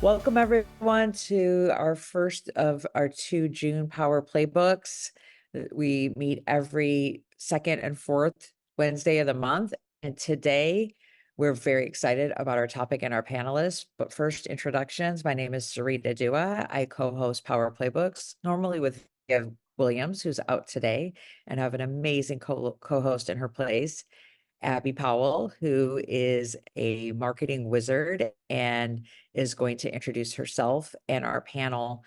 Welcome everyone to our first of our 2 June Power Playbooks. We meet every second and fourth Wednesday of the month. And today we're very excited about our topic and our panelists. But first, introductions. My name is Sarita Dua. I co-host Power Playbooks, normally with Viv Williams, who's out today, and have an amazing co-host in her place, Abby Powell, who is a marketing wizard and is going to introduce herself and our panel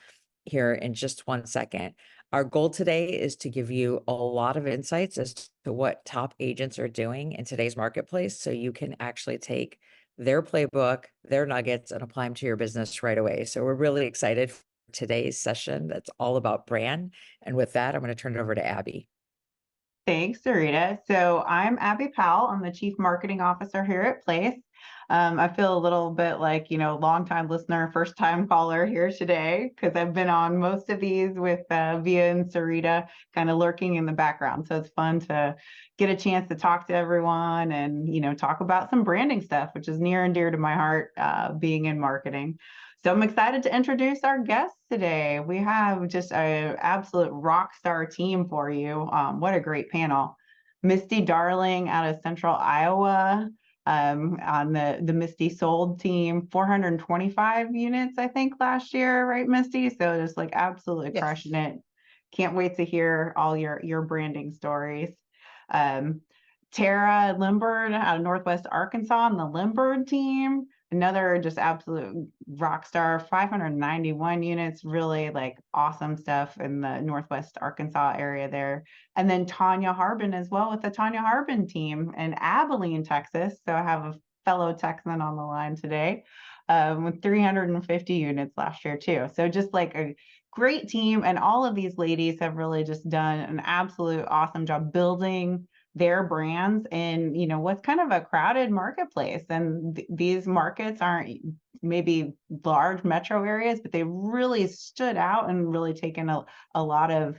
here in just 1 second. Our goal today is to give you a lot of insights as to what top agents are doing in today's marketplace, so you can actually take their playbook, their nuggets, and apply them to your business right away. So we're really excited for today's session that's all about brand. And with that, I'm going to turn it over to Abby. Thanks, Sarita. So I'm Abby Powell. I'm the Chief Marketing Officer here at Place. I feel a little bit like, longtime listener, first time caller here today, because I've been on most of these with Via and Sarita kind of lurking in the background. So it's fun to get a chance to talk to everyone and, talk about some branding stuff, which is near and dear to my heart, being in marketing. So I'm excited to introduce our guests today. We have just an absolute rock star team for you. What a great panel. Misty Darling out of Central Iowa, on the Misty Sold team, 425 units, I think, last year, right, Misty? So just like absolutely crushing it. Can't wait to hear all your branding stories. Tara Limbird out of Northwest Arkansas on the Limbird team. Another just absolute rock star, 591 units, really like awesome stuff in the Northwest Arkansas area there. And then Tonya Harbin as well with the Tonya Harbin team in Abilene, Texas. So I have a fellow Texan on the line today, with 350 units last year too. So just like a great team. And all of these ladies have really just done an absolute awesome job building their brands in what's kind of a crowded marketplace, and these markets aren't maybe large metro areas, but they really stood out and really taken a lot of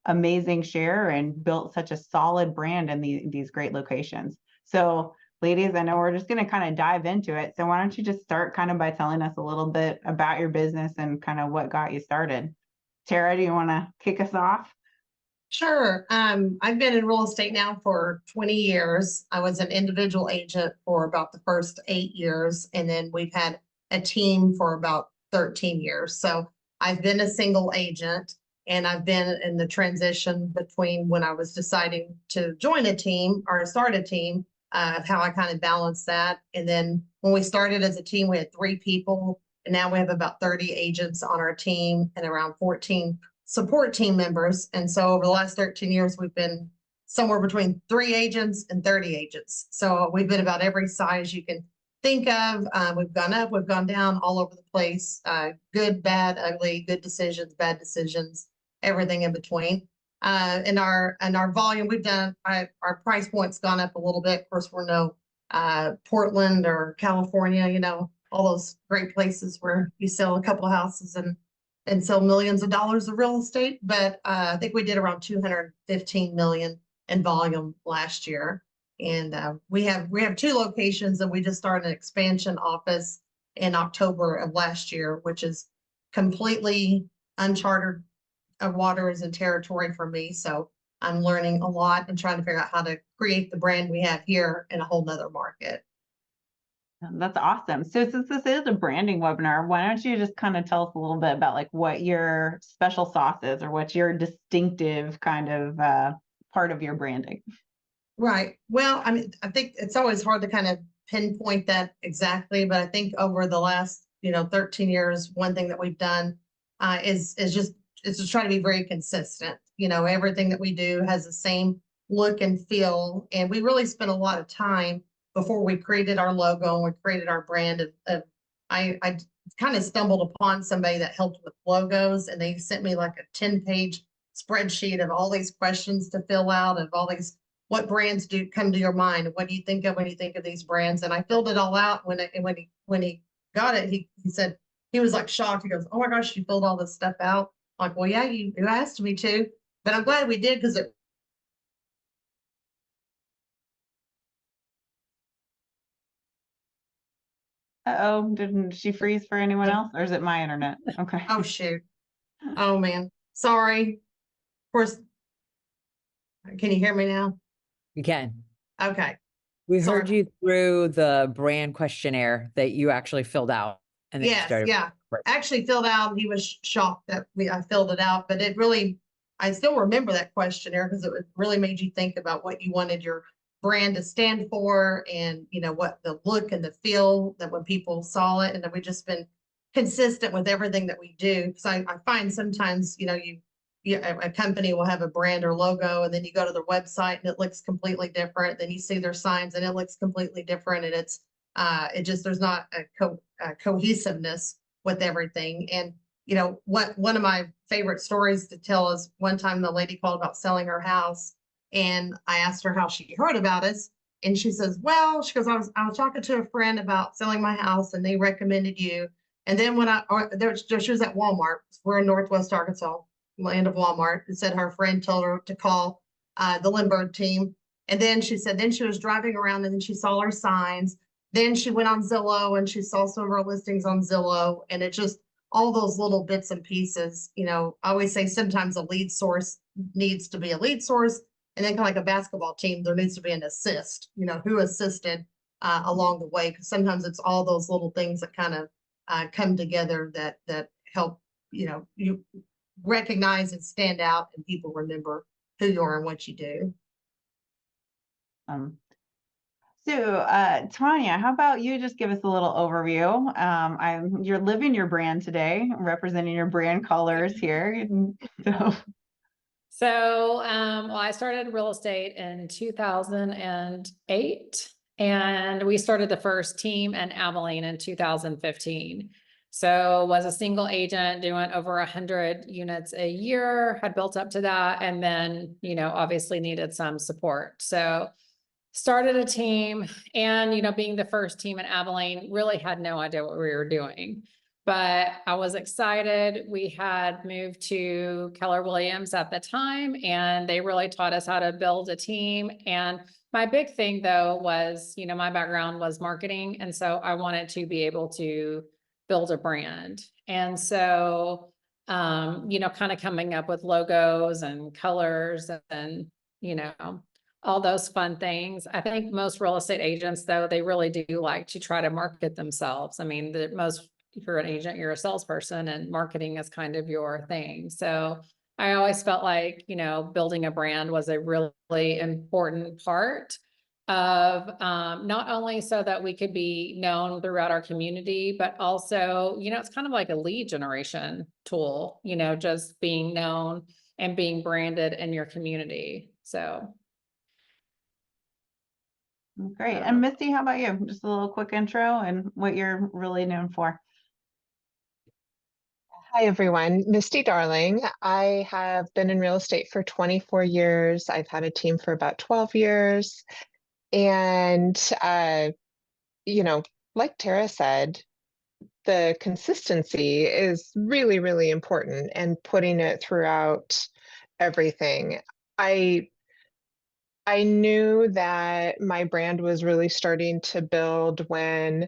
amazing share and built such a solid brand in these great locations. So ladies, I know we're just going to kind of dive into it, so why don't you just start kind of by telling us a little bit about your business and kind of what got you started. Tara, do you want to kick us off? Sure. I've been in real estate now for 20 years. I was an individual agent for about the first 8 years, and then we've had a team for about 13 years. So I've been a single agent, and I've been in the transition between when I was deciding to join a team or start a team, of how I kind of balanced that. And then when we started as a team, we had 3 people, and now we have about 30 agents on our team and around 14 support team members. And so over the last 13 years, we've been somewhere between 3 agents and 30 agents. So we've been about every size you can think of. We've gone up, we've gone down, all over the place. Good, bad, ugly, good decisions, bad decisions, everything in between. And our volume, we've done, our price point's gone up a little bit. Of course, we're no Portland or California, all those great places where you sell a couple of houses and sell millions of dollars of real estate. But I think we did around 215 million in volume last year. And we have 2 locations, and we just started an expansion office in October of last year, which is completely uncharted waters and territory for me. So I'm learning a lot and trying to figure out how to create the brand we have here in a whole nother market. That's awesome. So since this is a branding webinar, why don't you just kind of tell us a little bit about like what your special sauce is, or what's your distinctive kind of part of your branding? Right. Well, I mean, I think it's always hard to kind of pinpoint that exactly, but I think over the last 13 years, one thing that we've done is to try to be very consistent. Everything that we do has the same look and feel, and we really spent a lot of time before we created our logo and we created our brand. I kind of stumbled upon somebody that helped with logos, and they sent me like a 10-page spreadsheet of all these questions to fill out, of all these, what brands do come to your mind? What do you think of when you think of these brands? And I filled it all out. When he got it, he said, he was like shocked. He goes, "Oh my gosh, you filled all this stuff out." I'm like, well, yeah, you asked me to, but I'm glad we did, because it Uh-oh, didn't she freeze for anyone else, or is it my internet? Okay. Oh, shoot. Oh, man. Sorry. Of course. Can you hear me now? Again, Okay. we Sorry. heard you through the brand questionnaire that you actually filled out. And then you Yes, started. yeah. I actually filled out, he was shocked that I filled it out, but it really, I still remember that questionnaire because it really made you think about what you wanted your brand to stand for and, you know, what the look and the feel that when people saw it, and that we've just been consistent with everything that we do. Because I find sometimes, you know, a company will have a brand or logo, and then you go to their website and it looks completely different. Then you see their signs and it looks completely different. And it just, there's not a cohesiveness with everything. And, you know, one of my favorite stories to tell is one time the lady called about selling her house, and I asked her how she heard about us. And she says, well, she goes, I was talking to a friend about selling my house and they recommended you. And then when she was at Walmart, we're in Northwest Arkansas, land of Walmart, and said her friend told her to call the Limbird team. And then she said, then she was driving around and then she saw our signs. Then she went on Zillow and she saw some of our listings on Zillow, and it just, all those little bits and pieces, you know, I always say sometimes a lead source needs to be a lead source, and then kind of like a basketball team, there needs to be an assist, you know, who assisted along the way. Because sometimes it's all those little things that kind of come together that help, you know, you recognize and stand out and people remember who you are and what you do. So, Tonya, how about you just give us a little overview? You're living your brand today, representing your brand colors here. Well, I started real estate in 2008, and we started the first team in Abilene in 2015. So was a single agent doing over 100 units a year, had built up to that, and then, you know, obviously needed some support. So started a team, and, you know, being the first team in Abilene, really had no idea what we were doing. But I was excited. We had moved to Keller Williams at the time, and they really taught us how to build a team. And my big thing though was, you know, my background was marketing. And so I wanted to be able to build a brand. And so, you know, kind of coming up with logos and colors and, you know, all those fun things. I think most real estate agents though, they really do like to try to market themselves. I mean, if you're an agent, you're a salesperson, and marketing is kind of your thing. So I always felt like, you know, building a brand was a really important part of not only so that we could be known throughout our community, but also, you know, it's kind of like a lead generation tool, you know, just being known and being branded in your community. So. Great. And Misty, how about you? Just a little quick intro and what you're really known for. Hi, everyone. Misty Darling. I have been in real estate for 24 years. I've had a team for about 12 years. And, you know, like Tara said, the consistency is really, really important, and putting it throughout everything. I knew that my brand was really starting to build when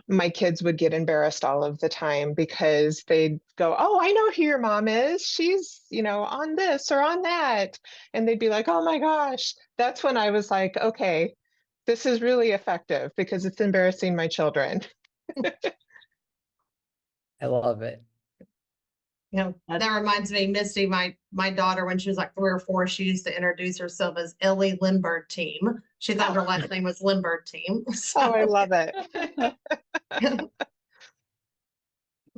my kids would get embarrassed all of the time because they'd go, oh, I know who your mom is. She's, you know, on this or on that. And they'd be like, oh my gosh. That's when I was like, okay, this is really effective because it's embarrassing my children. I love it. You know, that reminds me, Misty, my daughter, when she was like 3 or 4, she used to introduce herself as Ellie Limbird Team. She thought her last name was Limbird Team. So. Oh, I love it.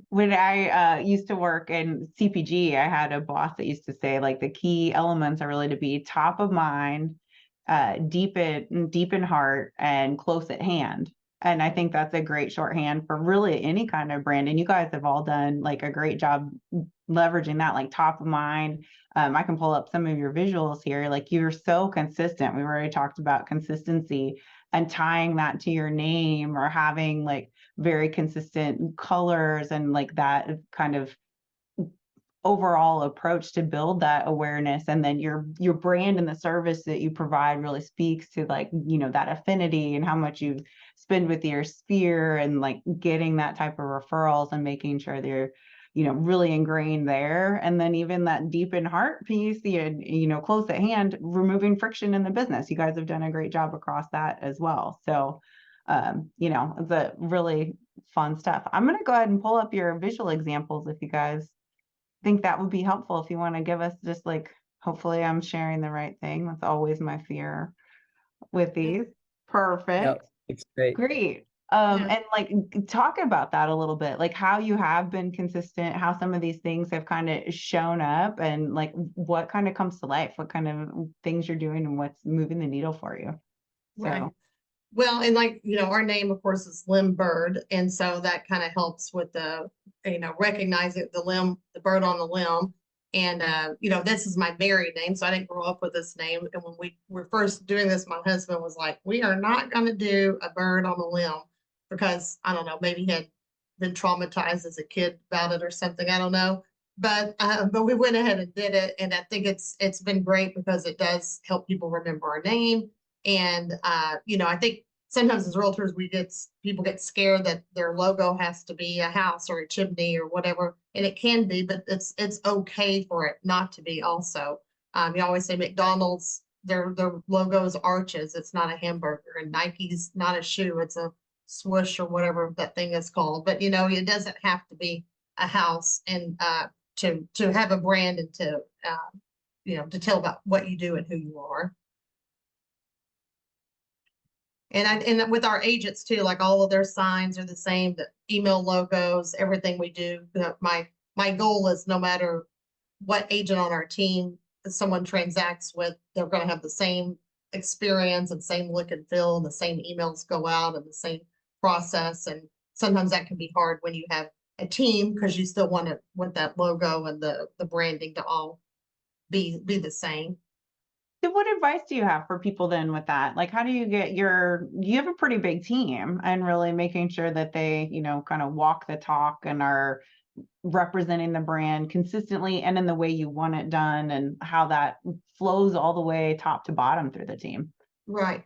When I used to work in CPG, I had a boss that used to say, like, the key elements are really to be top of mind, deep in heart, and close at hand. And I think that's a great shorthand for really any kind of brand. And you guys have all done like a great job leveraging that, like top of mind. I can pull up some of your visuals here. Like, you're so consistent. We've already talked about consistency, and tying that to your name, or having like very consistent colors and like that kind of overall approach to build that awareness, and then your brand and the service that you provide really speaks to, like, you know, that affinity and how much you spend with your sphere, and like getting that type of referrals and making sure they're, you know, really ingrained there. And then even that deep in heart piece, you know, close at hand, removing friction in the business. You guys have done a great job across that as well. So you know, it's a really fun stuff. I'm going to go ahead and pull up your visual examples if you guys think that would be helpful. If you want to give us just like, hopefully I'm sharing the right thing. That's always my fear with these. Perfect. No, it's great. Great. Yeah. And like talk about that a little bit, like how you have been consistent, how some of these things have kind of shown up, and like what kind of comes to life, what kind of things you're doing and what's moving the needle for you. Right. So Well, and like, you know, our name, of course, is Limbird. And so that kind of helps with the, you know, recognizing the bird on the limb. And, you know, this is my married name. So I didn't grow up with this name. And when we were first doing this, my husband was like, we are not going to do a bird on the limb, because I don't know, maybe he had been traumatized as a kid about it or something. I don't know. But we went ahead and did it. And I think it's been great because it does help people remember our name. And, you know, I think sometimes as realtors, people get scared that their logo has to be a house or a chimney or whatever. And it can be, but it's okay for it not to be also. You always say McDonald's, their logo is arches. It's not a hamburger, and Nike's not a shoe. It's a swoosh or whatever that thing is called. But, you know, it doesn't have to be a house, and to have a brand, and to, you know, to tell about what you do and who you are. And with our agents too, like all of their signs are the same, the email logos, everything we do. My goal is no matter what agent on our team that someone transacts with, they're going to have the same experience and same look and feel, and the same emails go out and the same process. And sometimes that can be hard when you have a team, because you still want that logo and the branding to all be the same. So what advice do you have for people then with that? Like, how do you get you have a pretty big team, and really making sure that they, you know, kind of walk the talk and are representing the brand consistently and in the way you want it done, and how that flows all the way top to bottom through the team? Right.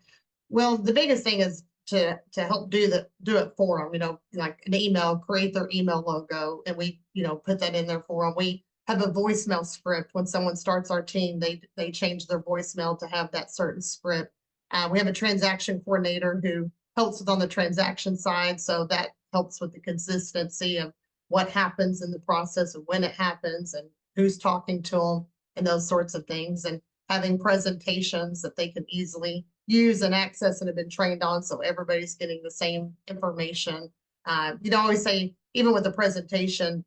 Well, the biggest thing is to help do it for them, you know, like an email, create their email logo, and we, you know, put that in there for them. We have a voicemail script. When someone starts our team, they change their voicemail to have that certain script. We have a transaction coordinator who helps with on the transaction side, so that helps with the consistency of what happens in the process and when it happens and who's talking to them and those sorts of things. And having presentations that they can easily use and access and have been trained on, so everybody's getting the same information. You know, I always say, even with the presentation,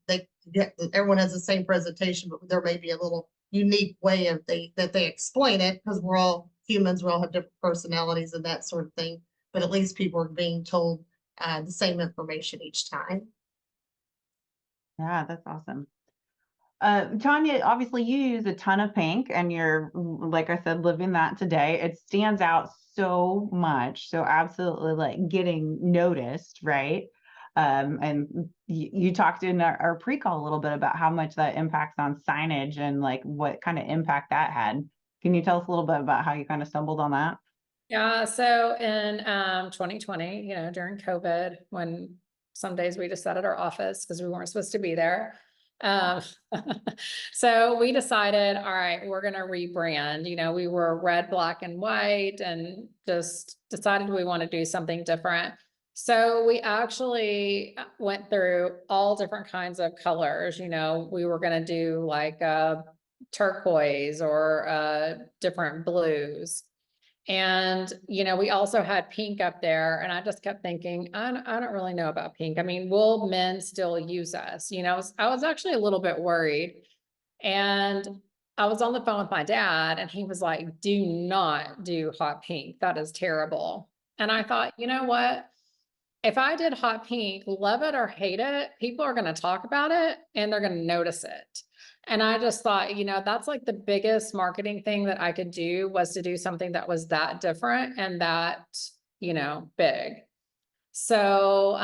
everyone has the same presentation, but there may be a little unique way that they explain it, because we're all humans, we all have different personalities and that sort of thing. But at least people are being told the same information each time. Yeah, that's awesome. Tonya, obviously you use a ton of pink, and you're, like I said, living that today. It stands out so much. So absolutely like getting noticed, right? And you talked in our pre-call a little bit about how much that impacts on signage and like what kind of impact that had. Can you tell us a little bit about how you kind of stumbled on that? Yeah, so in 2020, you know, during COVID, when some days we just sat at our office because we weren't supposed to be there. So we decided, all right, we're going to rebrand. You know, we were red, black, and white, and just decided we want to do something different. So we actually went through all different kinds of colors. You know, we were going to do like turquoise or different blues. And, you know, we also had pink up there, and I just kept thinking, I don't really know about pink. I mean, will men still use us? You know, I was actually a little bit worried, and I was on the phone with my dad, and he was like, do not do hot pink. That is terrible. And I thought, you know what? If I did hot pink, love it or hate it, people are going to talk about it and they're going to notice it. And I just thought, you know, that's like the biggest marketing thing that I could do, was to do something that was that different and that, you know, big. So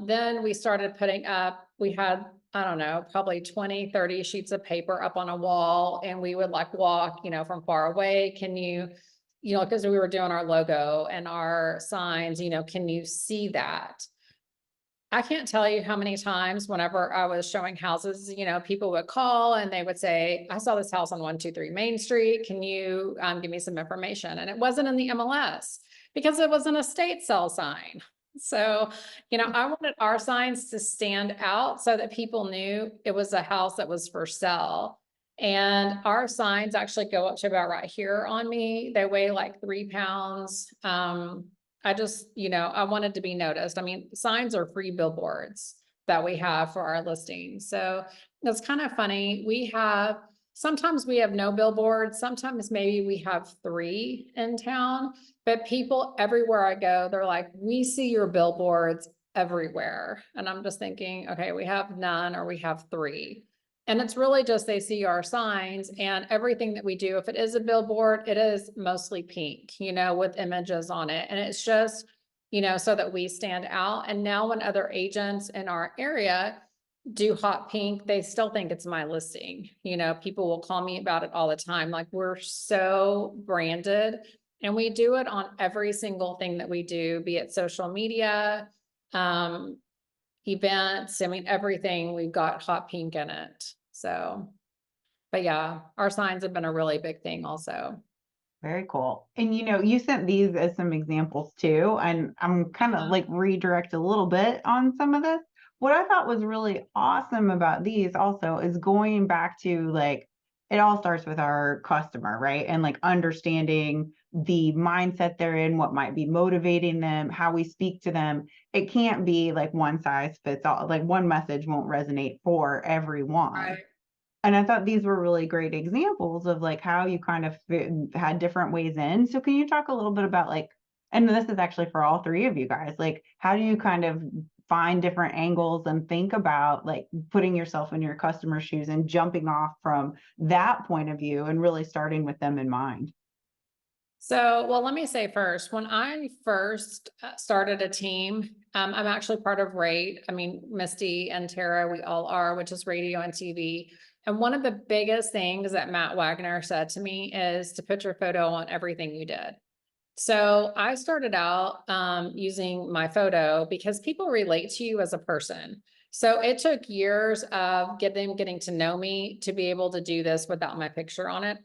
then we started putting up, we had I don't know, probably 20, 30 sheets of paper up on a wall, and we would like walk, from far away. Can you, because we were doing our logo and our signs, can you see that? I can't tell you how many times whenever I was showing houses, people would call and they would say, I saw this house on 123 Main Street. Can you give me some information? And it wasn't in the MLS because it was an estate sale sign. So, I wanted our signs to stand out so that people knew it was a house that was for sale. And our signs actually go up to about right here on me. They weigh like 3 pounds. I just, I wanted to be noticed. I mean, signs are free billboards that we have for our listings. So it's kind of funny. Sometimes we have no billboards. Sometimes maybe we have 3 in town, but people everywhere I go, they're like, we see your billboards everywhere. And I'm just thinking, okay, we have none or we have 3. And it's really just, they see our signs and everything that we do. If it is a billboard, it is mostly pink, with images on it. And it's just, so that we stand out. And now when other agents in our area do hot pink, they still think it's my listing. People will call me about it all the time. Like, we're so branded, and we do it on every single thing that we do, be it social media, events. I mean, everything, we've got hot pink in it. So, but yeah, our signs have been a really big thing also. Very cool. And you sent these as some examples too, and I'm kind of like redirect a little bit on some of this. What I thought was really awesome about these also is going back to, like, it all starts with our customer, right? And like understanding the mindset they're in, what might be motivating them, how we speak to them. It can't be like one size fits all. Like, one message won't resonate for everyone. Right. And I thought these were really great examples of like how you kind of had different ways in. So can you talk a little bit about, like, and this is actually for all 3 of you guys, like, how do you kind of find different angles and think about like putting yourself in your customer's shoes and jumping off from that point of view and really starting with them in mind? So, well, let me say first, when I first started a team, I'm actually part of RATE. I mean, Misty and Tara, we all are, which is radio and TV. And one of the biggest things that Matt Wagner said to me is to put your photo on everything you did. So I started out using my photo because people relate to you as a person. So it took years of getting to know me to be able to do this without my picture on it.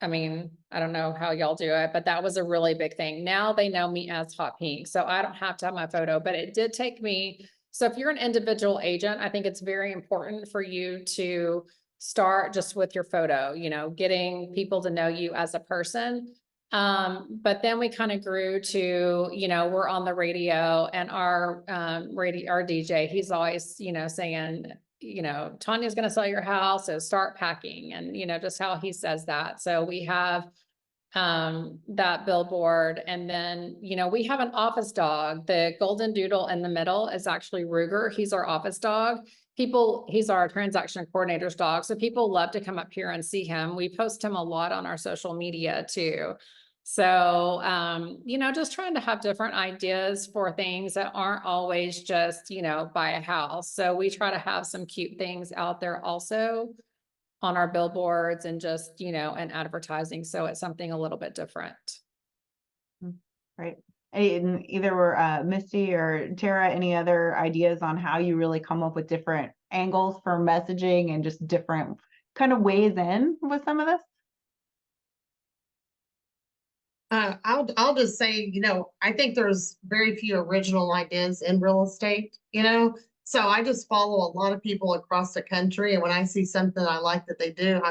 I mean, I don't know how y'all do it, but that was a really big thing. Now they know me as Hot Pink, so I don't have to have my photo, but it did take me. So if you're an individual agent, I think it's very important for you to start just with your photo, getting people to know you as a person. But then we kind of grew to, we're on the radio, and our DJ, he's always, saying, Tonya's going to sell your house, so start packing, and, just how he says that. So we have that billboard, and then, we have an office dog. The golden doodle in the middle is actually Ruger. He's our office dog. He's our transaction coordinator's dog. So people love to come up here and see him. We post him a lot on our social media too. So, just trying to have different ideas for things that aren't always just, buy a house. So we try to have some cute things out there also on our billboards and just, and advertising. So it's something a little bit different. Right. And either Misty or Tara, any other ideas on how you really come up with different angles for messaging and just different kind of ways in with some of this? I'll just say, I think there's very few original ideas in real estate, so I just follow a lot of people across the country. And when I see something I like that they do,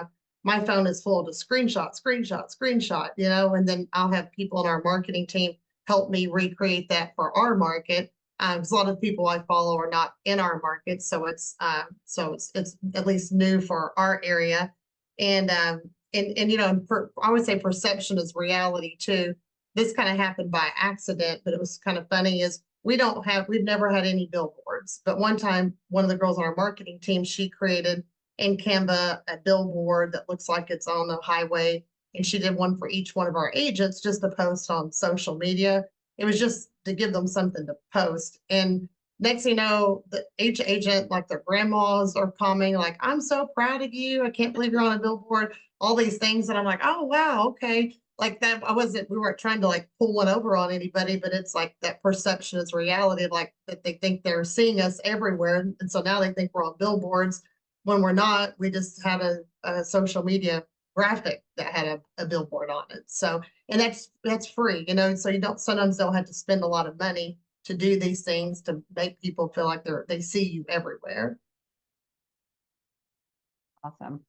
my phone is full of just screenshot, and then I'll have people in our marketing team help me recreate that for our market. Because a lot of people I follow are not in our market. So it's at least new for our area. And I would say perception is reality too. This kind of happened by accident, but it was kind of funny is we've never had any billboards, but one time one of the girls on our marketing team, she created in Canva a billboard that looks like it's on the highway. And she did one for each one of our agents just to post on social media. It was just to give them something to post. And next thing you know, each agent, like their grandmas are coming, like, I'm so proud of you. I can't believe you're on a billboard, all these things. And I'm like, oh, wow, okay. Like that, we weren't trying to like pull one over on anybody, but it's like that perception is reality, like that they think they're seeing us everywhere. And so now they think we're on billboards when we're not. We just had a social media graphic that had a billboard on it. So, and that's free, you know, so you sometimes don't have to spend a lot of money to do these things to make people feel like they see you everywhere. Awesome.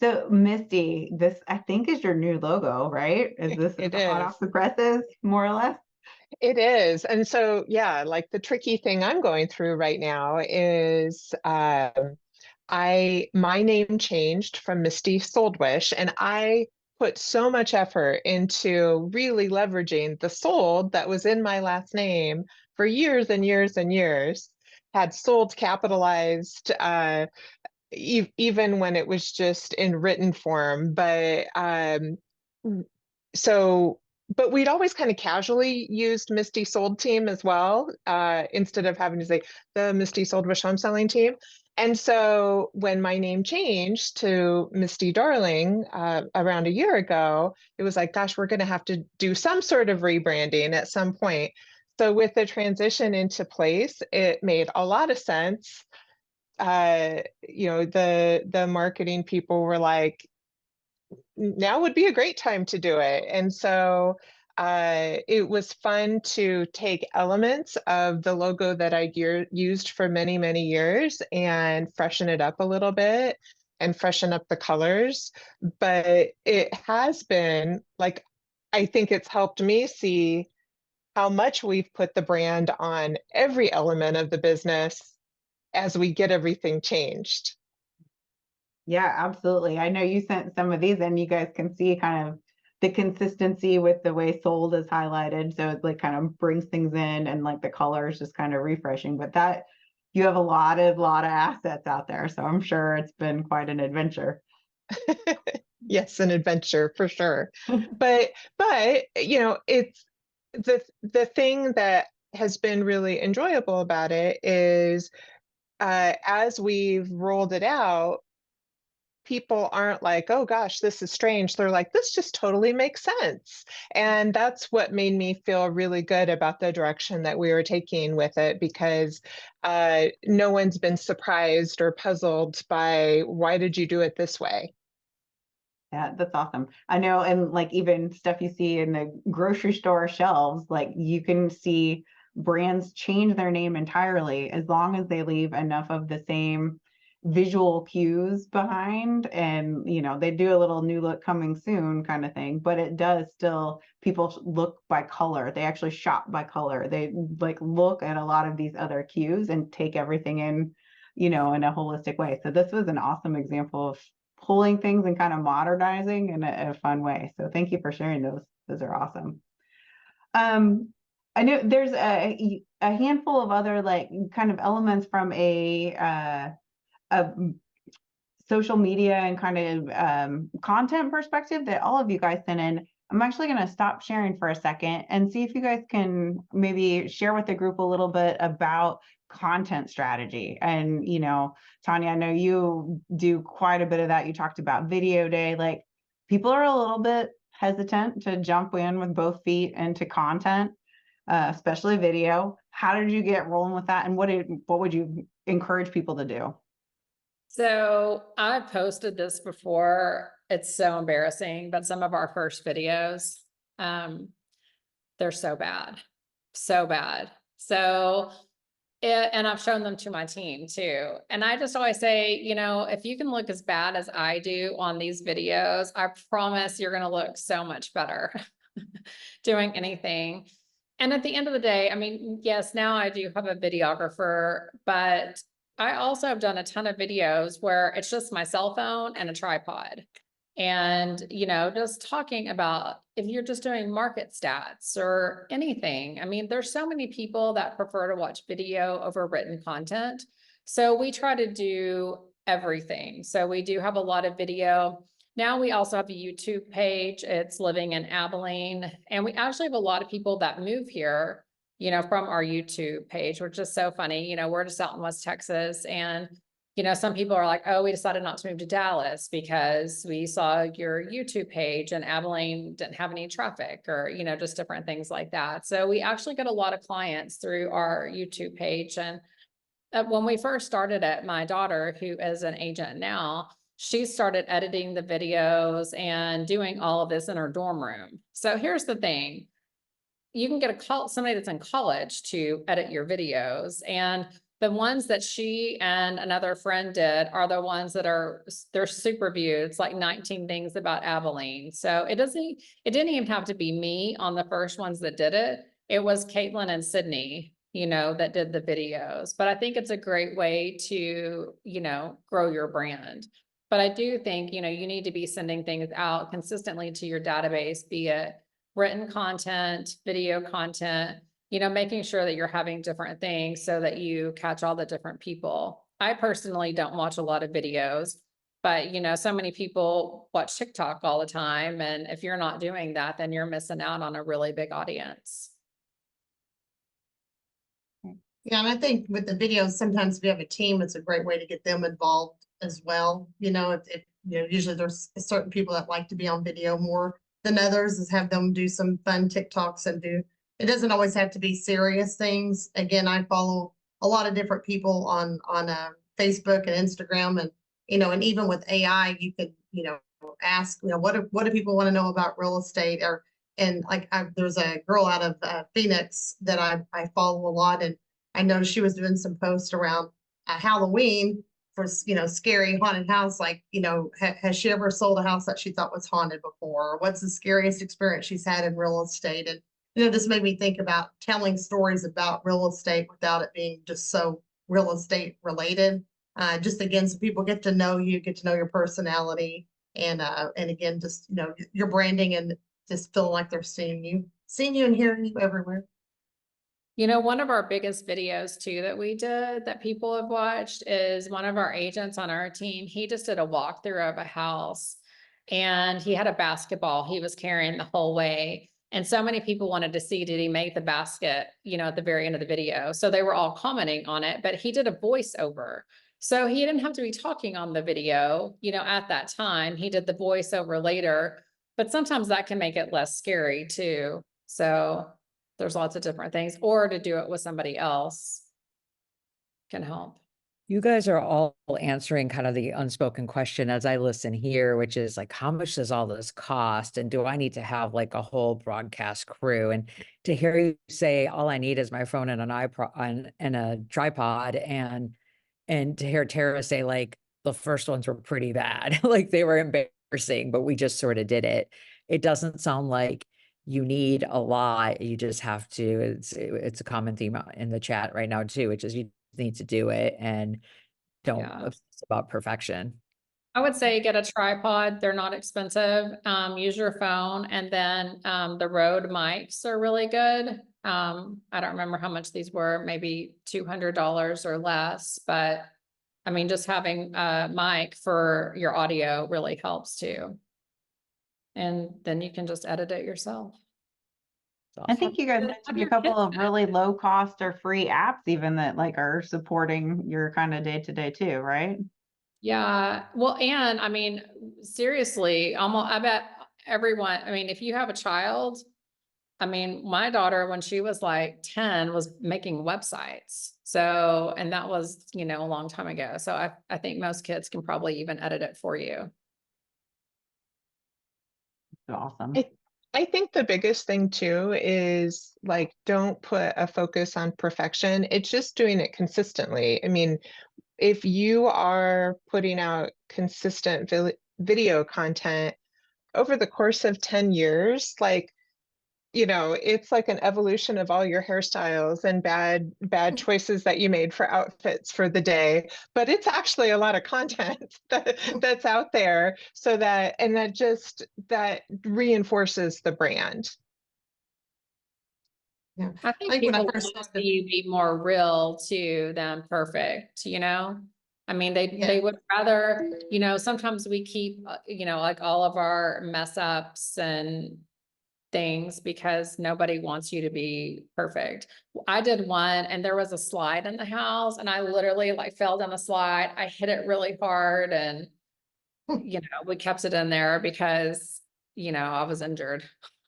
So Misty, this I think is your new logo, right? Is this It hot is. off the presses, more or less? It is. And so, yeah, like the tricky thing I'm going through right now is my name changed from Misty Soldwish, and I put so much effort into really leveraging the sold that was in my last name for years and years and years, had sold capitalized even when it was just in written form. So but we'd always kind of casually used Misty Sold Team as well, instead of having to say the Misty Soldwish Home Selling Team. And so when my name changed to Misty Darling around a year ago, it was like, gosh, we're going to have to do some sort of rebranding at some point. So with the transition into place, it made a lot of sense. You know, the marketing people were like, now would be a great time to do it. And so it was fun to take elements of the logo that I used for many, many years and freshen it up a little bit and freshen up the colors. But it has been like, I think it's helped me see how much we've put the brand on every element of the business as we get everything changed. Yeah, absolutely. I know you sent some of these and you guys can see kind of the consistency with the way sold is highlighted. So it like kind of brings things in and like the color is just kind of refreshing. But that you have a lot of assets out there. So I'm sure it's been quite an adventure. Yes, an adventure for sure. But you know, it's the thing that has been really enjoyable about it is as we've rolled it out, people aren't like, oh gosh, this is strange. They're like, this just totally makes sense. And that's what made me feel really good about the direction that we were taking with it, because no one's been surprised or puzzled by why did you do it this way? Yeah, that's awesome. I know, and like even stuff you see in the grocery store shelves, like you can see brands change their name entirely as long as they leave enough of the same visual cues behind. And you know, they do a little new look coming soon kind of thing, but it does still, people look by color. They actually shop by color. They like look at a lot of these other cues and take everything in, you know, in a holistic way. So this was an awesome example of pulling things and kind of modernizing in a fun way. So thank you for sharing those. Those are awesome. I know there's a handful of other like kind of elements from a social media and kind of content perspective that all of you guys sent in. I'm actually going to stop sharing for a second and see if you guys can maybe share with the group a little bit about content strategy. And, you know, Tonya, I know you do quite a bit of that. You talked about video day. Like people are a little bit hesitant to jump in with both feet into content, especially video. How did you get rolling with that? And what would you encourage people to do? So I've posted this before. It's so embarrassing, but some of our first videos, they're so bad, so bad. So, and I've shown them to my team too. And I just always say, you know, if you can look as bad as I do on these videos, I promise you're going to look so much better doing anything. And at the end of the day, I mean, yes, now I do have a videographer, but I also have done a ton of videos where it's just my cell phone and a tripod. And, you know, just talking about if you're just doing market stats or anything. I mean, there's so many people that prefer to watch video over written content. So we try to do everything. So we do have a lot of video. Now we also have a YouTube page. It's Living in Abilene. And we actually have a lot of people that move here from our YouTube page, which is so funny. We're just out in West Texas, and some people are like, oh, we decided not to move to Dallas because we saw your YouTube page and Abilene didn't have any traffic, or, just different things like that. So we actually get a lot of clients through our YouTube page. And when we first started it, my daughter, who is an agent now, she started editing the videos and doing all of this in her dorm room. So here's the thing. You can get somebody that's in college to edit your videos, and the ones that she and another friend did are the ones that they're super viewed. It's like 19 things about Abilene. So it didn't even have to be me on the first ones that did it. It was Caitlin and Sydney, that did the videos. But I think it's a great way to, grow your brand. But I do think, you need to be sending things out consistently to your database, be it written content, video content, making sure that you're having different things so that you catch all the different people. I personally don't watch a lot of videos, but so many people watch TikTok all the time. And if you're not doing that, then you're missing out on a really big audience. Yeah, and I think with the videos, sometimes if you have a team, it's a great way to get them involved as well. Usually there's certain people that like to be on video more than others, is have them do some fun TikToks and it doesn't always have to be serious things. Again, I follow a lot of different people on Facebook and Instagram, and and even with AI, you could ask what do people want to know about real estate, there's a girl out of Phoenix that I follow a lot, and I noticed she was doing some posts around Halloween for scary haunted house, has she ever sold a house that she thought was haunted before, or what's the scariest experience she's had in real estate. And this made me think about telling stories about real estate without it being just so real estate related. Just again, so people get to know you, get to know your personality, and again, just your branding, and just feeling like they're seeing you and hearing you everywhere. One of our biggest videos too that we did that people have watched is one of our agents on our team. He just did a walkthrough of a house, and he had a basketball he was carrying the whole way. And so many people wanted to see, did he make the basket, at the very end of the video? So they were all commenting on it, but he did a voiceover. So he didn't have to be talking on the video, at that time. He did the voiceover later, but sometimes that can make it less scary too. So there's lots of different things, or to do it with somebody else can help. You guys are all answering kind of the unspoken question as I listen here, which is like, how much does all this cost? And do I need to have like a whole broadcast crew? And to hear you say, all I need is my phone and an iPod and a tripod, and to hear Tara say like, the first ones were pretty bad, like they were embarrassing, but we just sort of did it. It doesn't sound like you need a lot. You just have to, it's a common theme in the chat right now too, which is you need to do it and don't obsess about perfection. I would say get a tripod. They're not expensive. Use your phone, and then the Rode mics are really good. I don't remember how much these were, maybe $200 or less, but I mean, just having a mic for your audio really helps too. And then you can just edit it yourself. I think you guys mentioned a couple of really low cost or free apps even that are supporting your kind of day to day too, right? Yeah. Well, and I mean, seriously, I bet everyone, I mean, if you have a child, I mean, my daughter, when she was like 10, was making websites. So, and that was, a long time ago. So I think most kids can probably even edit it for you. Awesome. I think the biggest thing too is don't put a focus on perfection. It's just doing it consistently. I mean, if you are putting out consistent video content over the course of 10 years, it's like an evolution of all your hairstyles and bad choices that you made for outfits for the day. But it's actually a lot of content that's out there, so that reinforces the brand. Yeah, I think people want to see you be more real to than perfect, I mean, they would rather, sometimes we keep, like all of our mess ups and things because nobody wants you to be perfect. I did one and there was a slide in the house and I literally like fell down the slide. I hit it really hard and, you know, we kept it in there because, you know, I was injured.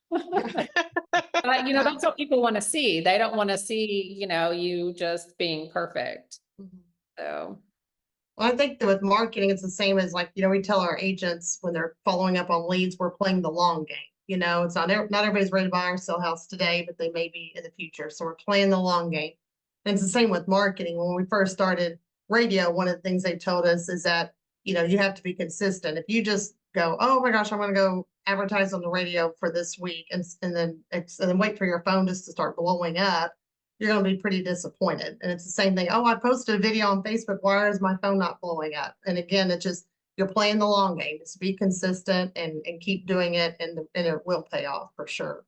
But, you know, that's what people want to see. They don't want to see, you know, you just being perfect. So. Well, I think that with marketing, it's the same as like, you know, we tell our agents when they're following up on leads, we're playing the long game. You know, it's not everybody's ready to buy or sell house today, but they may be in the future. So we're playing the long game. And it's the same with marketing. When we first started radio, one of the things they told us is that, you know, you have to be consistent. If you just go, oh my gosh, I'm going to go advertise on the radio for this week and then wait for your phone just to start blowing up, you're going to be pretty disappointed. And it's the same thing. Oh, I posted a video on Facebook. Why is my phone not blowing up? And again, it's just, you're playing the long game. Just be consistent and keep doing it, and it will pay off for sure.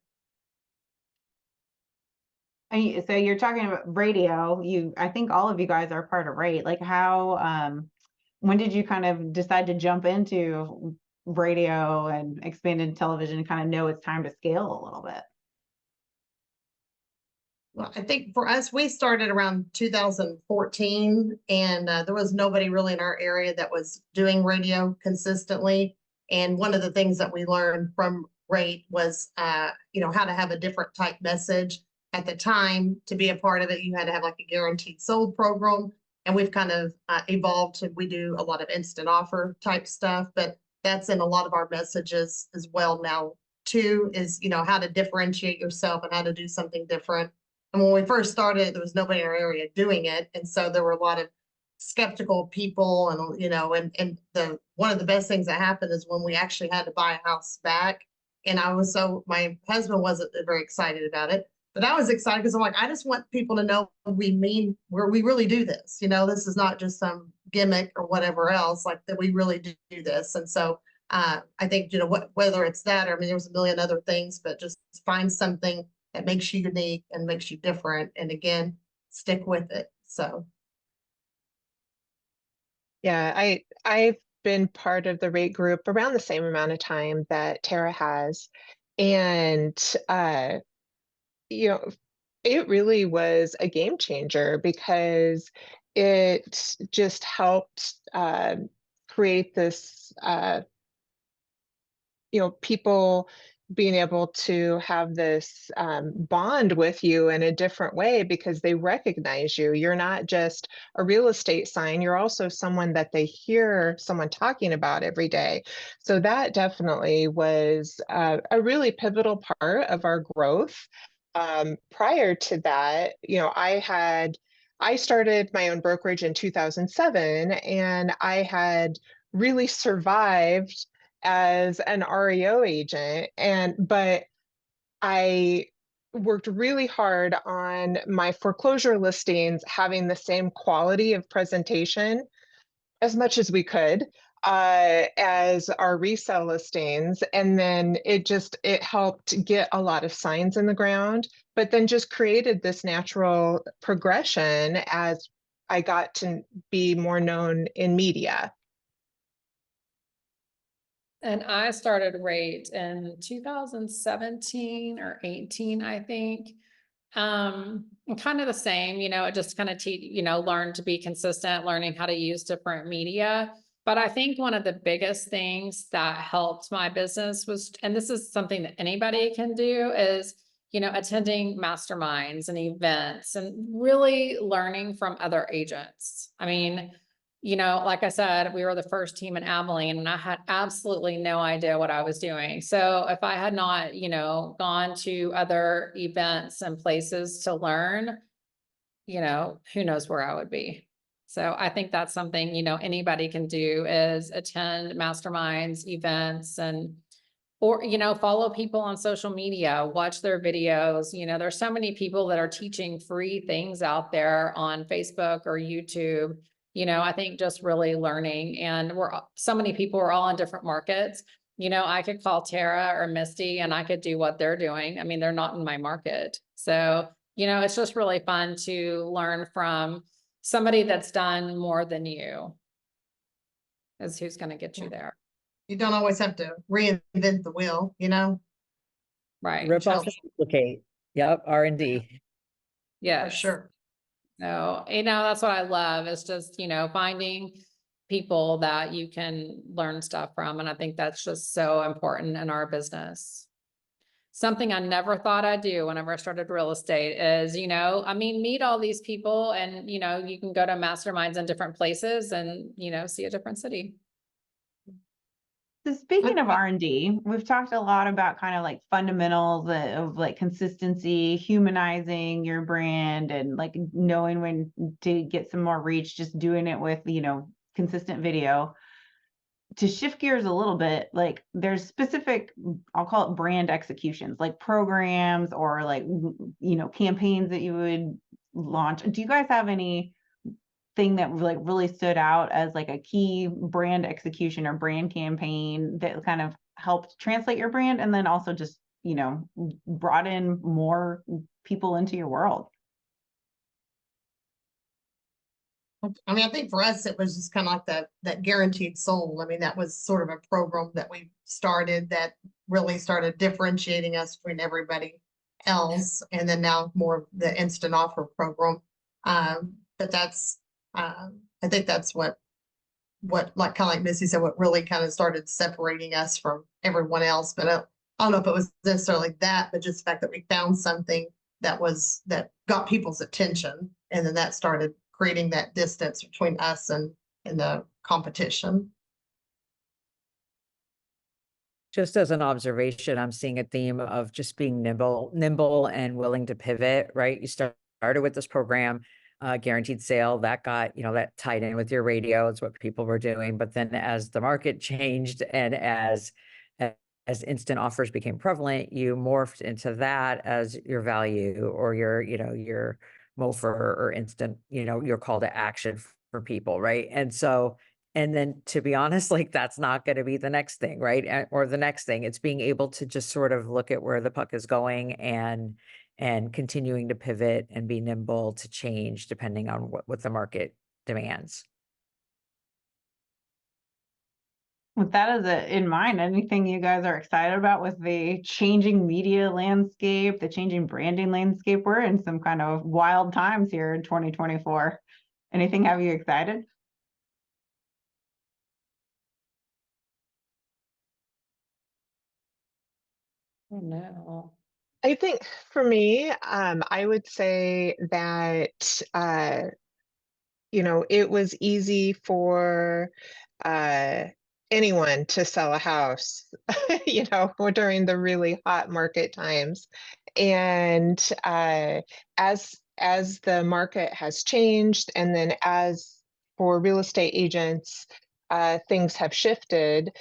So you're talking about radio. I think all of you guys are part of RATE. Like how, when did you kind of decide to jump into radio and expanded television and kind of know it's time to scale a little bit? Well, I think for us, we started around 2014, and there was nobody really in our area that was doing radio consistently. And one of the things that we learned from RATE was, you know, how to have a different type message. At the time, to be a part of it, you had to have like a guaranteed sold program. And we've kind of evolved to, we do a lot of instant offer type stuff, but that's in a lot of our messages as well now too, is, you know, how to differentiate yourself and how to do something different. And when we first started, there was nobody in our area doing it. And so there were a lot of skeptical people, and, you know, and one of the best things that happened is when we actually had to buy a house back. And my husband wasn't very excited about it, but I was excited because I'm like, I just want people to know we really do this. You know, this is not just some gimmick or whatever else, like that we really do this. And so I think, you know, whether it's that, or I mean, there's a million other things, but just find something that makes you unique and makes you different. And again, stick with it. So. Yeah, I've been part of the RATE group around the same amount of time that Tara has. And, you know, it really was a game changer because it just helped create this, you know, people being able to have this bond with you in a different way because they recognize you. You're not just a real estate sign, you're also someone that they hear someone talking about every day. So that definitely was a really pivotal part of our growth. Prior to that, you know, I started my own brokerage in 2007, and I had really survived as an REO agent, but I worked really hard on my foreclosure listings having the same quality of presentation as much as we could as our resale listings. And then it helped get a lot of signs in the ground, but then just created this natural progression as I got to be more known in media. And I started RATE in 2017 or 18, I think. And kind of the same, you know, it just kind of learn to be consistent, learning how to use different media. But I think one of the biggest things that helped my business was, and this is something that anybody can do, is, you know, attending masterminds and events and really learning from other agents. I mean, you know, like I said, we were the first team in Abilene and I had absolutely no idea what I was doing. So if I had not, you know, gone to other events and places to learn, you know, who knows where I would be. So I think that's something, you know, anybody can do, is attend masterminds, events, or, you know, follow people on social media, watch their videos. You know, there's so many people that are teaching free things out there on Facebook or YouTube. You know, I think just really learning, and so many people are all in different markets. You know, I could call Tara or Misty and I could do what they're doing. I mean, they're not in my market. So, you know, it's just really fun to learn from somebody that's done more than you, is who's going to get you there. You don't always have to reinvent the wheel, you know? Right. Rip off and Challenge. duplicate. Yep, R&D. For Yes. sure. No, that's what I love. It's just, finding people that you can learn stuff from. And I think that's just so important in our business. Something I never thought I'd do whenever I started real estate is, meet all these people and, you can go to masterminds in different places and, see a different city. So speaking of R&D, we've talked a lot about kind of like fundamentals of like consistency, humanizing your brand, and like knowing when to get some more reach, just doing it with, consistent video. To shift gears a little bit, like there's specific, I'll call it brand executions, like programs or like, campaigns that you would launch. Do you guys have any thing that like really stood out as like a key brand execution or brand campaign that kind of helped translate your brand and then also just, brought in more people into your world? I mean, I think for us, it was just kind of like that guaranteed sold. I mean, that was sort of a program that we started that really started differentiating us from everybody else. And then now more of the instant offer program. But that's, I think that's what like kind of like Missy said, what really kind of started separating us from everyone else. But I don't know if it was necessarily that, but just the fact that we found something that got people's attention, and then that started creating that distance between us and the competition. Just as an observation, I'm seeing a theme of just being nimble and willing to pivot, right? You started with this program, guaranteed sale, that got, that tied in with your radio. It's what people were doing. But then as the market changed and as instant offers became prevalent, you morphed into that as your value or your MOFR or instant, your call to action for people, right? And so, and then to be honest, like that's not going to be the next thing, right? Or the next thing. It's being able to just sort of look at where the puck is going and continuing to pivot and be nimble to change depending on what the market demands. With that as in mind, anything you guys are excited about with the changing media landscape, the changing branding landscape? We're in some kind of wild times here in 2024. Anything have you excited? Oh, no. I think for me, I would say that, it was easy for anyone to sell a house, during the really hot market times. And as the market has changed, and then as for real estate agents, things have shifted,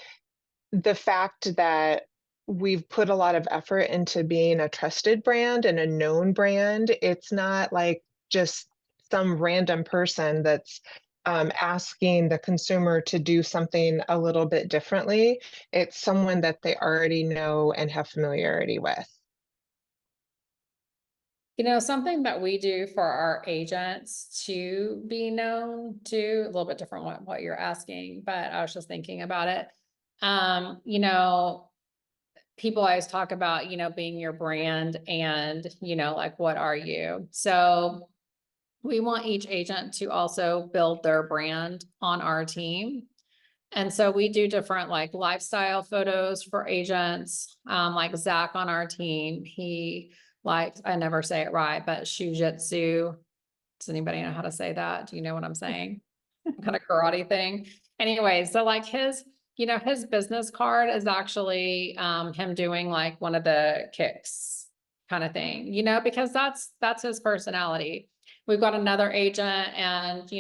the fact that we've put a lot of effort into being a trusted brand and a known brand. It's not like just some random person that's asking the consumer to do something a little bit differently. It's someone that they already know and have familiarity with. Something that we do for our agents to be known to, a little bit different what you're asking, but I was just thinking about it. People always talk about, being your brand and, like, what are you? So we want each agent to also build their brand on our team. And so we do different like lifestyle photos for agents. Like Zach on our team, he likes, I never say it right, but shujitsu. Does anybody know how to say that? Do you know what I'm saying? Kind of karate thing. Anyway, so like his business card is actually him doing like one of the kicks kind of thing, because that's his personality. We've got another agent and,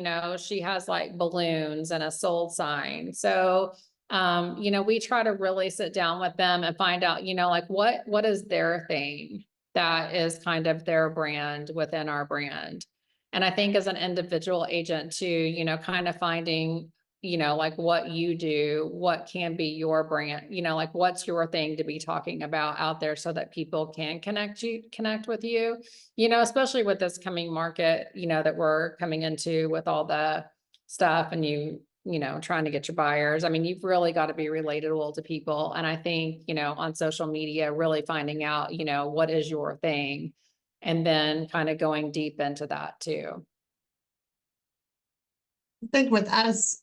she has like balloons and a sold sign. So, we try to really sit down with them and find out, like what is their thing that is kind of their brand within our brand. And I think as an individual agent too, kind of finding, like what you do, what can be your brand, like what's your thing to be talking about out there so that people can connect with you, especially with this coming market, that we're coming into with all the stuff and you trying to get your buyers. I mean, you've really got to be relatable to people. And I think, on social media, really finding out, what is your thing, and then kind of going deep into that too. I think with us,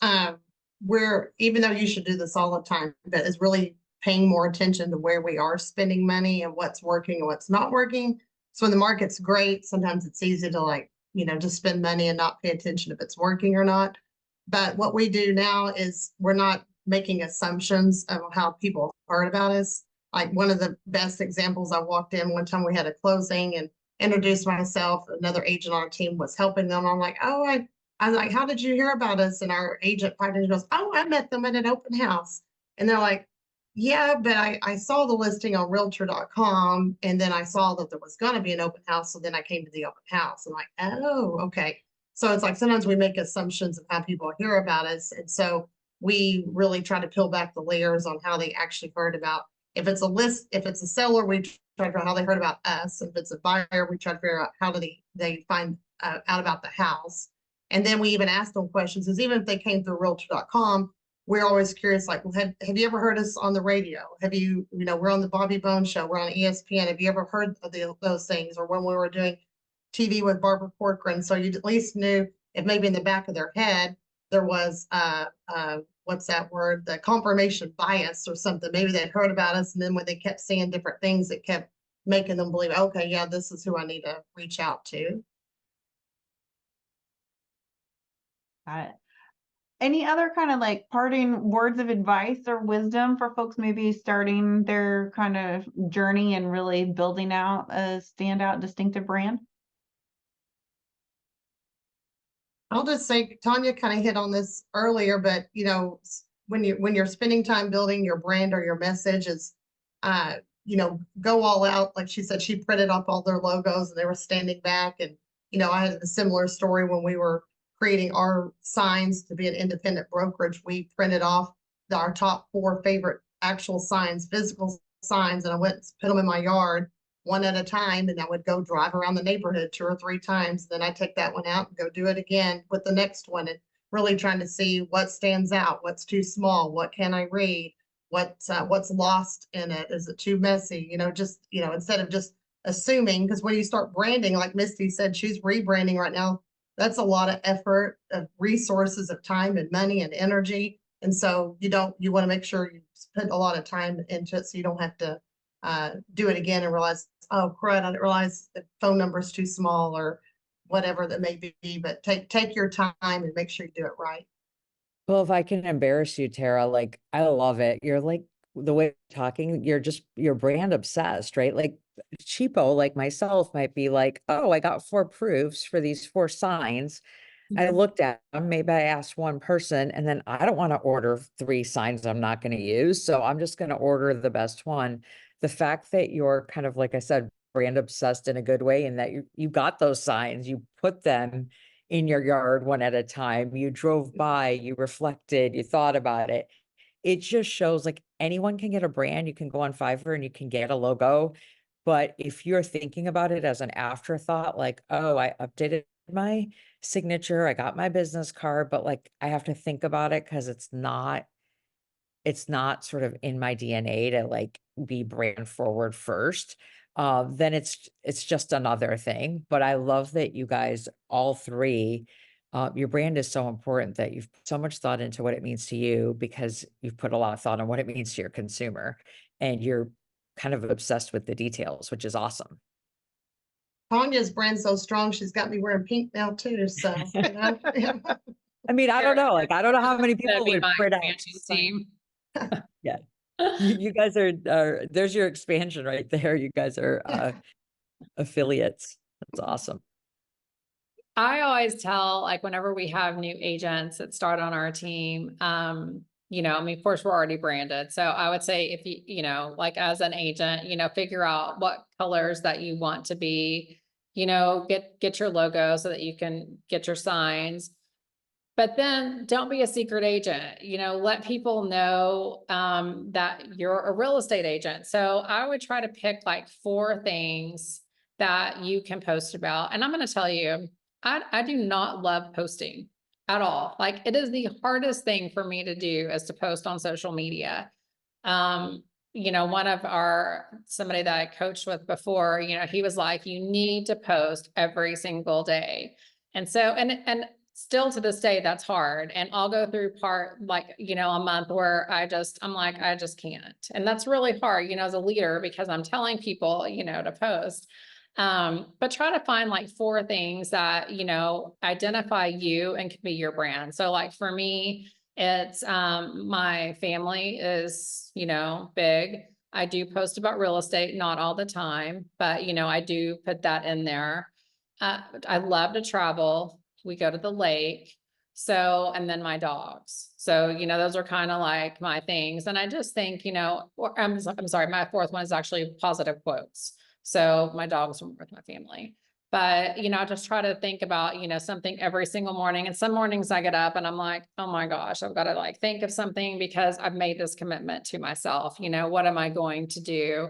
we're, even though you should do this all the time, but is really paying more attention to where we are spending money and what's working and what's not working. So when the market's great, sometimes it's easy to just spend money and not pay attention if it's working or not. But what we do now is we're not making assumptions of how people heard about us. Like one of the best examples, I walked in one time, we had a closing and introduced myself. Another agent on our team was helping them. I'm like, oh, I was like, how did you hear about us? And our agent finally goes, oh, I met them at an open house. And they're like, yeah, but I saw the listing on realtor.com, and then I saw that there was going to be an open house. So then I came to the open house. I'm like, oh, okay. So it's like sometimes we make assumptions of how people hear about us. And so we really try to peel back the layers on how they actually heard about. If it's a seller, we try to figure out how they heard about us. If it's a buyer, we try to figure out how do they find out about the house. And then we even ask them questions, because even if they came through realtor.com, we're always curious, like, well, have you ever heard us on the radio? Have you, we're on the Bobby Bones show, we're on ESPN. Have you ever heard of those things? Or when we were doing TV with Barbara Corcoran. So you at least knew if maybe in the back of their head, there was, what's that word? The confirmation bias or something. Maybe they'd heard about us. And then when they kept seeing different things, it kept making them believe, okay, yeah, this is who I need to reach out to. Got it. Any other kind of like parting words of advice or wisdom for folks maybe starting their kind of journey and really building out a standout, distinctive brand? I'll just say, Tonya kind of hit on this earlier, but when you're spending time building your brand or your message is, go all out. Like she said, she printed up all their logos and they were standing back. And, I had a similar story when we were creating our signs to be an independent brokerage. We printed off our top 4 favorite actual signs, physical signs, and I went and put them in my yard one at a time, and I would go drive around the neighborhood 2 or 3 times. Then I take that one out and go do it again with the next one, and really trying to see what stands out, what's too small, what can I read, what's lost in it, is it too messy? Instead of just assuming, because when you start branding, like Misty said, she's rebranding right now. That's a lot of effort, of resources, of time and money and energy. And so you want to make sure you spend a lot of time into it so you don't have to do it again and realize, oh, crud, I didn't realize the phone number is too small or whatever that may be. But take your time and make sure you do it right. Well, if I can embarrass you, Tara, like, I love it. You're like, the way you're talking, you're brand obsessed, right? Like cheapo, like myself might be like, oh, I got 4 proofs for these 4 signs. I looked at them, maybe I asked one person, and then I don't want to order 3 signs I'm not going to use. So I'm just going to order the best one. The fact that you're kind of, like I said, brand obsessed in a good way, and that you got those signs, you put them in your yard one at a time, you drove by, you reflected, you thought about it. It just shows like anyone can get a brand. You can go on Fiverr and you can get a logo. But if you're thinking about it as an afterthought, like, oh, I updated my signature, I got my business card, but like I have to think about it because it's not sort of in my DNA to like be brand forward first. Then it's just another thing. But I love that you guys, all 3, your brand is so important, that you've put so much thought into what it means to you, because you've put a lot of thought on what it means to your consumer, and you're kind of obsessed with the details, which is awesome. Tonya's brand's so strong, she's got me wearing pink now too. So, I mean, I don't know. Like, I don't know how many people would print out team. Yeah. You guys are, there's your expansion right there. You guys are affiliates. That's awesome. I always tell, like, whenever we have new agents that start on our team, I mean, of course, we're already branded. So I would say if you, like as an agent, figure out what colors that you want to be, get your logo so that you can get your signs. But then don't be a secret agent, let people know that you're a real estate agent. So I would try to pick like 4 things that you can post about. And I'm going to tell you, I do not love posting. at all. Like, it is the hardest thing for me to do is to post on social media. You know, somebody that I coached with before, you know, he was like, you need to post every single day. And so, and still to this day, that's hard. And I'll go through a month where I'm like, I just can't. And that's really hard, you know, as a leader, because I'm telling people, you know, to post. But try to find like 4 things that, you know, identify you and can be your brand. So like for me, it's, my family is, you know, big. I do post about real estate, not all the time, but you know, I do put that in there. I love to travel. We go to the lake. So, and then my dogs. So, you know, those are kind of like my things. And I just think, you know, I'm sorry, my 4th one is actually positive quotes. So my dogs are with my family. But, you know, I just try to think about, you know, something every single morning. And some mornings I get up and I'm like, oh my gosh, I've got to like think of something because I've made this commitment to myself. You know, what am I going to do?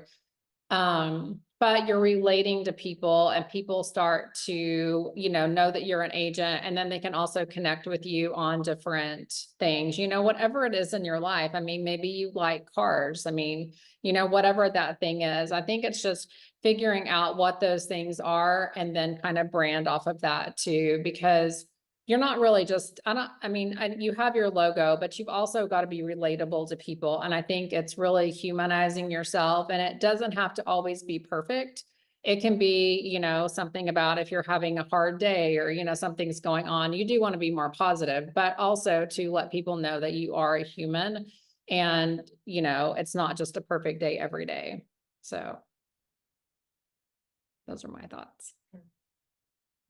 But you're relating to people and people start to, you know that you're an agent, and then they can also connect with you on different things, you know, whatever it is in your life. I mean, maybe you like cars. I mean, you know, whatever that thing is, I think it's just figuring out what those things are and then kind of brand off of that too, because you're not really just, you have your logo, but you've also got to be relatable to people. And I think it's really humanizing yourself, and it doesn't have to always be perfect. It can be, you know, something about if you're having a hard day or, you know, something's going on, you do want to be more positive, but also to let people know that you are a human and, you know, it's not just a perfect day every day. So those are my thoughts.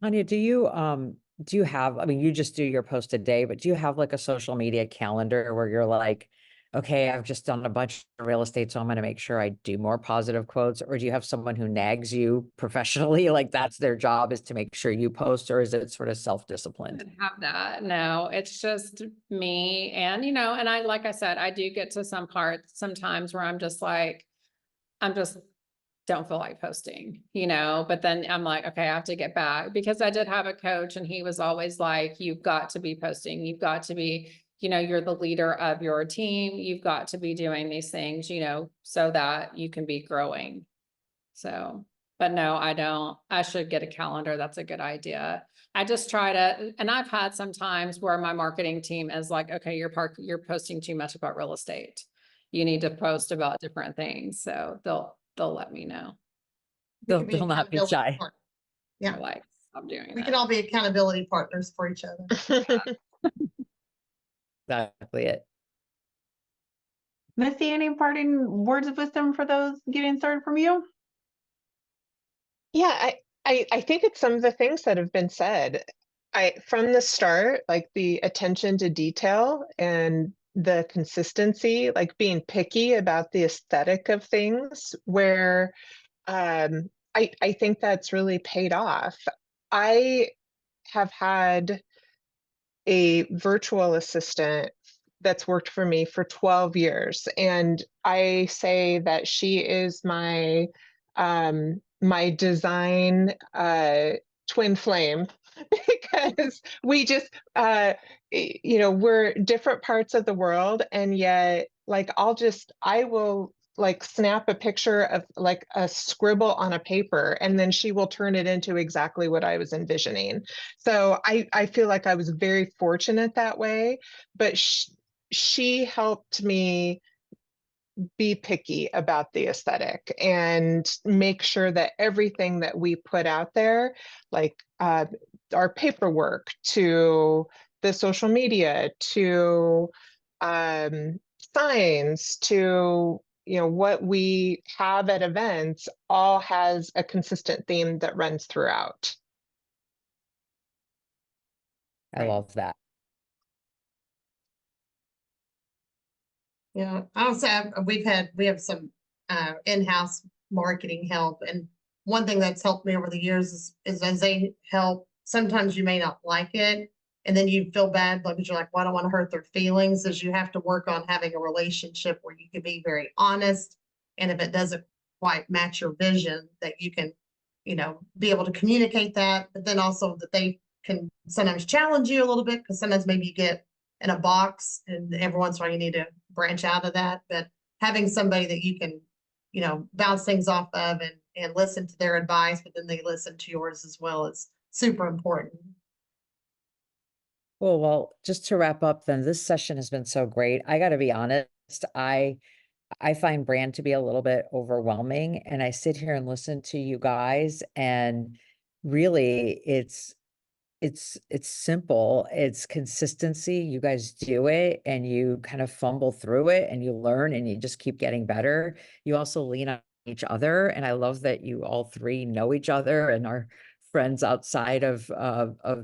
Tonya, do you have, I mean, you just do your post a day, but do you have like a social media calendar where you're like, okay, I've just done a bunch of real estate, so I'm going to make sure I do more positive quotes? Or do you have someone who nags you professionally? Like that's their job, is to make sure you post, or is it sort of self-disciplined? Have that. No, it's just me. And, you know, and like I said, I do get to some parts sometimes where I'm just like, don't feel like posting, you know, but then I'm like, okay, I have to get back, because I did have a coach and he was always like, you've got to be posting. You've got to be, you know, you're the leader of your team. You've got to be doing these things, you know, so that you can be growing. So, but no, I don't. I should get a calendar. That's a good idea. I just try to, and I've had some times where my marketing team is like, okay, you're posting too much about real estate. You need to post about different things. So they'll let me know. We could be They'll not be accountability shy. partners. Yeah. They're like, stop doing We that. can all be accountability partners for each other. Exactly it. Misty, any parting words of wisdom for those getting started from you? Yeah, I think it's some of the things that have been said. From the start, like the attention to detail and the consistency, like being picky about the aesthetic of things, where I think that's really paid off. I have had a virtual assistant that's worked for me for 12 years, and I say that she is my my design twin flame, because we just you know, we're different parts of the world, and yet like I will like snap a picture of like a scribble on a paper, and then she will turn it into exactly what I was envisioning. So I feel like I was very fortunate that way, but she helped me be picky about the aesthetic and make sure that everything that we put out there, like our paperwork to the social media to signs to, you know, what we have at events, all has a consistent theme that runs throughout. I love that. Yeah, I would say we have some in-house marketing help, and one thing that's helped me over the years is as they help, sometimes you may not like it, and then you feel bad because you're like, well, I don't want to hurt their feelings, is you have to work on having a relationship where you can be very honest, and if it doesn't quite match your vision, that you can, you know, be able to communicate that, but then also that they can sometimes challenge you a little bit, because sometimes maybe you get in a box and every once in a while you need to branch out of that. But having somebody that you can, bounce things off of and listen to their advice, but then they listen to yours as well is super important. Cool. Well, just to wrap up, then this session has been so great. I got to be honest, I find brand to be a little bit overwhelming, and I sit here and listen to you guys, and really it's simple. It's consistency. You guys do it and you kind of fumble through it and you learn and you just keep getting better. You also lean on each other. And I love that you all three know each other and are friends outside of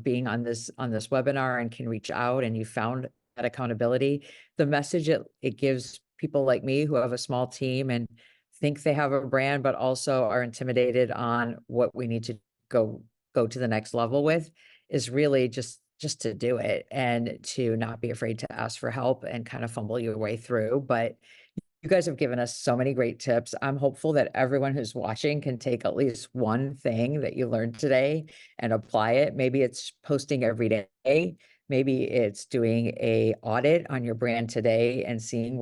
being on this webinar and can reach out, and you found that accountability. The message it gives people like me who have a small team and think they have a brand, but also are intimidated on what we need to go to the next level with, is really just to do it and to not be afraid to ask for help and kind of fumble your way through. But you guys have given us so many great tips. I'm hopeful that everyone who's watching can take at least one thing that you learned today and apply it. Maybe it's posting every day. Maybe it's doing a audit on your brand today and seeing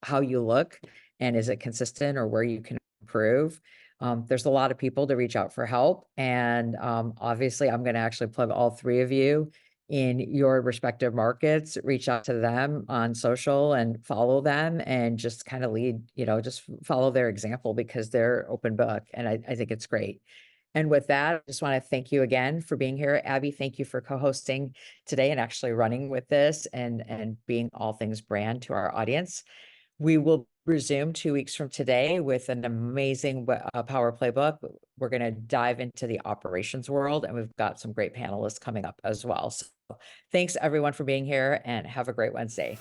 how you look, and is it consistent, or where you can improve. There's a lot of people to reach out for help. And obviously, I'm going to actually plug all three of you in your respective markets. Reach out to them on social and follow them, and just kind of lead, just follow their example, because they're open book. And I think it's great. And with that, I just want to thank you again for being here. Abby, thank you for co-hosting today and actually running with this and being all things brand to our audience. We will resume 2 weeks from today with an amazing Power Playbook. We're going to dive into the operations world, and we've got some great panelists coming up as well. So thanks everyone for being here, and have a great Wednesday.